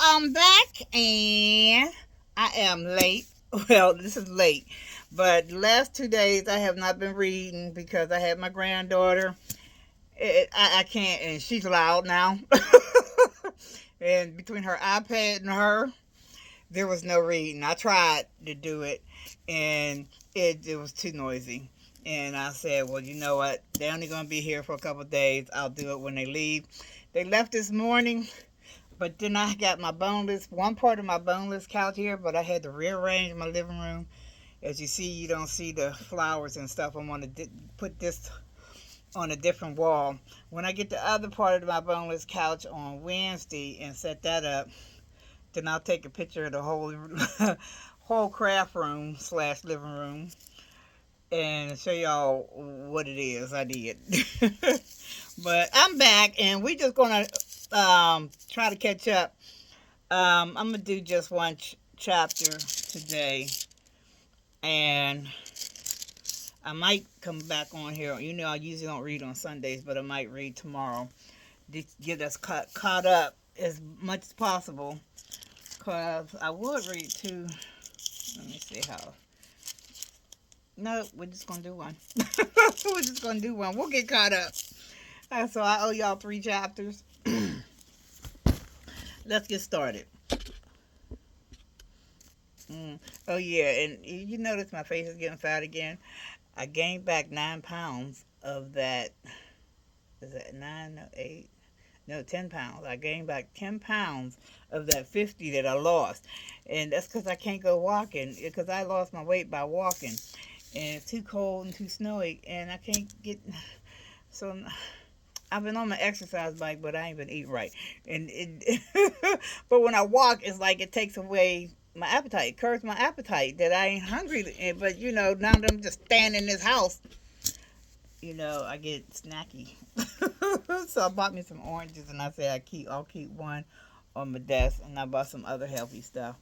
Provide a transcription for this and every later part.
I'm back and I am late. Well, this is late, but the last 2 days I have not been reading because I had my granddaughter. I can't, and she's loud now. And between her iPad and her, there was no reading. I tried to do it, and it was too noisy. And I said, well, you know what? They're only going to be here for a couple of days. I'll do it when they leave. They left this morning. But then I got one part of my boneless couch here, but I had to rearrange my living room. As you see, you don't see the flowers and stuff. I'm going to put this on a different wall. When I get the other part of my boneless couch on Wednesday and set that up, then I'll take a picture of the whole whole craft room slash living room and show y'all what it is I did. But I'm back, and we just gonna try to catch up. I'm gonna do just one chapter today, and I might come back on here. You know, I usually don't read on Sundays, but I might read tomorrow to get us caught up as much as possible. Cause I would read too. Let me see how. No, we're just gonna do one. We're just gonna do one. We'll get caught up. So I owe y'all 3 chapters. Let's get started. Oh yeah, and you notice my face is getting fat again. I gained back 9 pounds of that. Is that 9? No, 8. No, 10 pounds. I gained back 10 pounds of that 50 that I lost, and that's because I can't go walking. Because I lost my weight by walking, and it's too cold and too snowy, and I can't get. So I've been on my exercise bike, but I ain't been eating right. And but when I walk, it's like it takes away my appetite, curbs my appetite that I ain't hungry. But now that I'm just standing in this house, I get snacky. So I bought me some oranges, and I said I'll keep one on my desk, and I bought some other healthy stuff.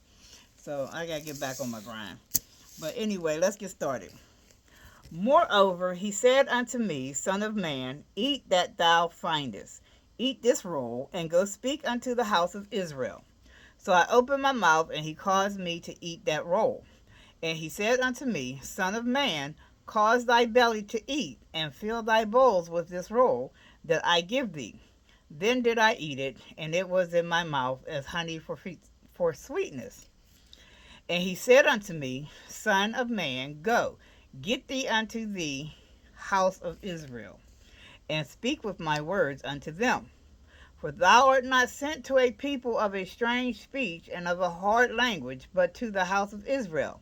So I gotta get back on my grind. But anyway, let's get started. Moreover, he said unto me, Son of man, eat that thou findest. Eat this roll, and go speak unto the house of Israel. So I opened my mouth, and he caused me to eat that roll. And he said unto me, Son of man, cause thy belly to eat, and fill thy bowls with this roll that I give thee. Then did I eat it, and it was in my mouth as honey for sweetness. And he said unto me, Son of man, go, get thee unto the house of Israel, and speak with my words unto them. For thou art not sent to a people of a strange speech and of a hard language, but to the house of Israel.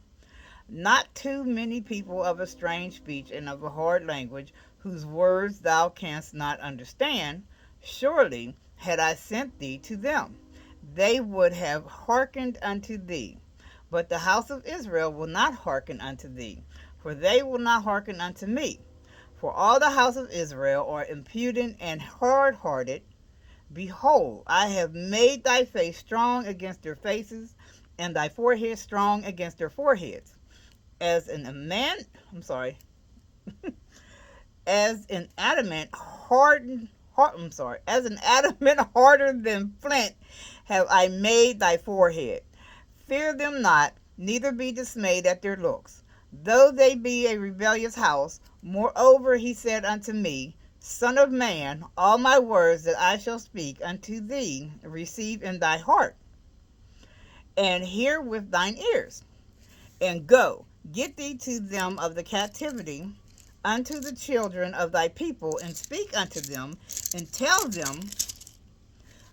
Not too many people of a strange speech and of a hard language, whose words thou canst not understand. Surely had I sent thee to them, they would have hearkened unto thee. But the house of Israel will not hearken unto thee, for they will not hearken unto me. For all the house of Israel are impudent and hard-hearted. Behold, I have made thy face strong against their faces, and thy forehead strong against their foreheads. As an adamant harder than flint have I made thy forehead. Fear them not, neither be dismayed at their looks, though they be a rebellious house. Moreover, he said unto me, Son of man, all my words that I shall speak unto thee receive in thy heart, and hear with thine ears. And go, get thee to them of the captivity, unto the children of thy people, and speak unto them, and tell them,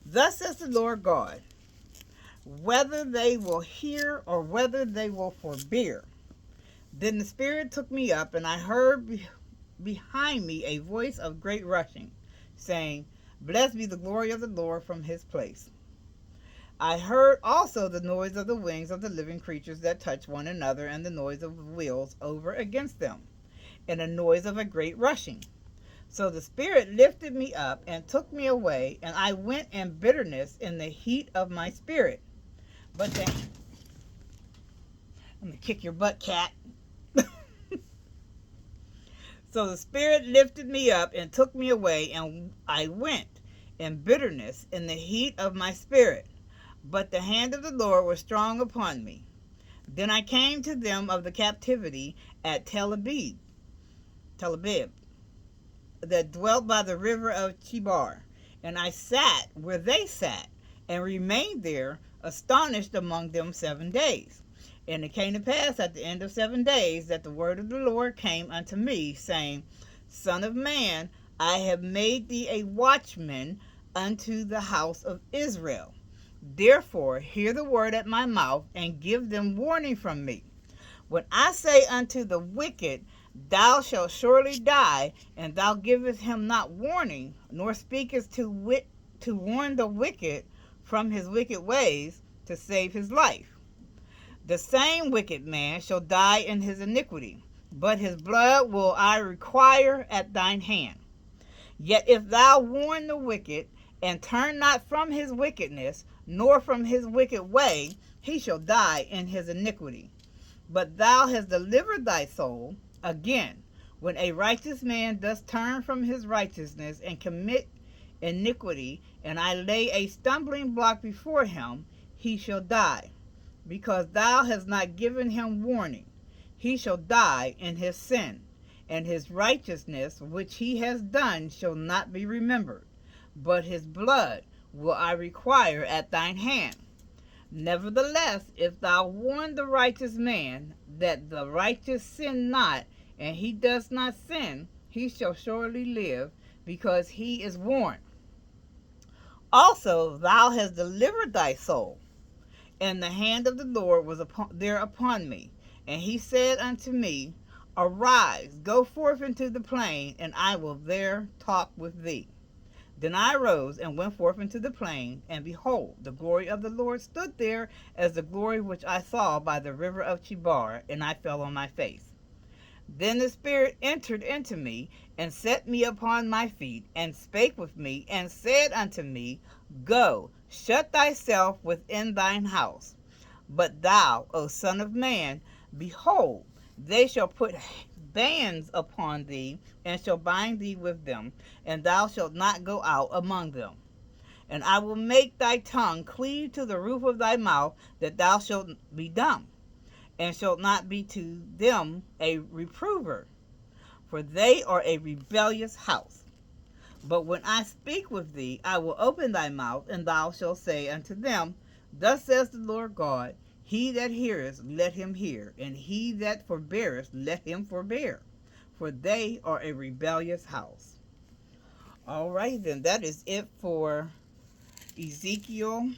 Thus says the Lord God, whether they will hear or whether they will forbear. Then the Spirit took me up, and I heard behind me a voice of great rushing, saying, Blessed be the glory of the Lord from his place. I heard also the noise of the wings of the living creatures that touch one another, and the noise of wheels over against them, and a noise of a great rushing. So the Spirit lifted me up and took me away, and I went in bitterness in the heat of my spirit. But then, I'm going to kick your butt, cat. So the Spirit lifted me up and took me away, and I went in bitterness in the heat of my spirit. But the hand of the Lord was strong upon me. Then I came to them of the captivity at Tel Abib, that dwelt by the river of Chebar. And I sat where they sat, and remained there, astonished among them 7 days. And it came to pass at the end of 7 days that the word of the Lord came unto me, saying, Son of man, I have made thee a watchman unto the house of Israel. Therefore hear the word at my mouth, and give them warning from me. When I say unto the wicked, Thou shalt surely die, and thou givest him not warning, nor speakest to warn the wicked from his wicked ways, to save his life, the same wicked man shall die in his iniquity, but his blood will I require at thine hand. Yet if thou warn the wicked, and turn not from his wickedness, nor from his wicked way, he shall die in his iniquity. But thou hast delivered thy soul. Again, when a righteous man does turn from his righteousness and commit iniquity, and I lay a stumbling block before him, he shall die. Because thou hast not given him warning, he shall die in his sin, and his righteousness which he has done shall not be remembered, but his blood will I require at thine hand. Nevertheless, if thou warn the righteous man, that the righteous sin not, and he does not sin, he shall surely live, because he is warned. Also thou hast delivered thy soul, and the hand of the Lord was upon me. And he said unto me, Arise, go forth into the plain, and I will there talk with thee. Then I arose and went forth into the plain, and behold, the glory of the Lord stood there as the glory which I saw by the river of Chebar, and I fell on my face. Then the Spirit entered into me, and set me upon my feet, and spake with me, and said unto me, Go, shut thyself within thine house. But thou, O son of man, behold, they shall put bands upon thee, and shall bind thee with them, and thou shalt not go out among them. And I will make thy tongue cleave to the roof of thy mouth, that thou shalt be dumb, and shalt not be to them a reprover, for they are a rebellious house. But when I speak with thee, I will open thy mouth, and thou shalt say unto them, Thus says the Lord God, He that heareth, let him hear, and he that forbeareth, let him forbear, for they are a rebellious house. All right, then, that is it for Ezekiel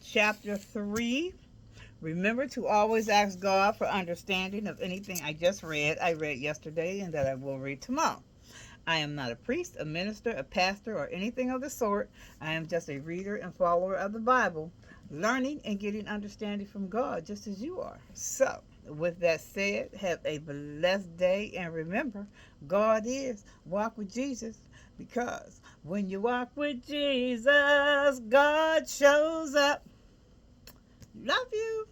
chapter 3. Remember to always ask God for understanding of anything I read yesterday, and that I will read tomorrow. I am not a priest, a minister, a pastor, or anything of the sort. I am just a reader and follower of the Bible, learning and getting understanding from God, just as you are. So, with that said, have a blessed day, and remember, God is. Walk with Jesus, because when you walk with Jesus, God shows up. Love you.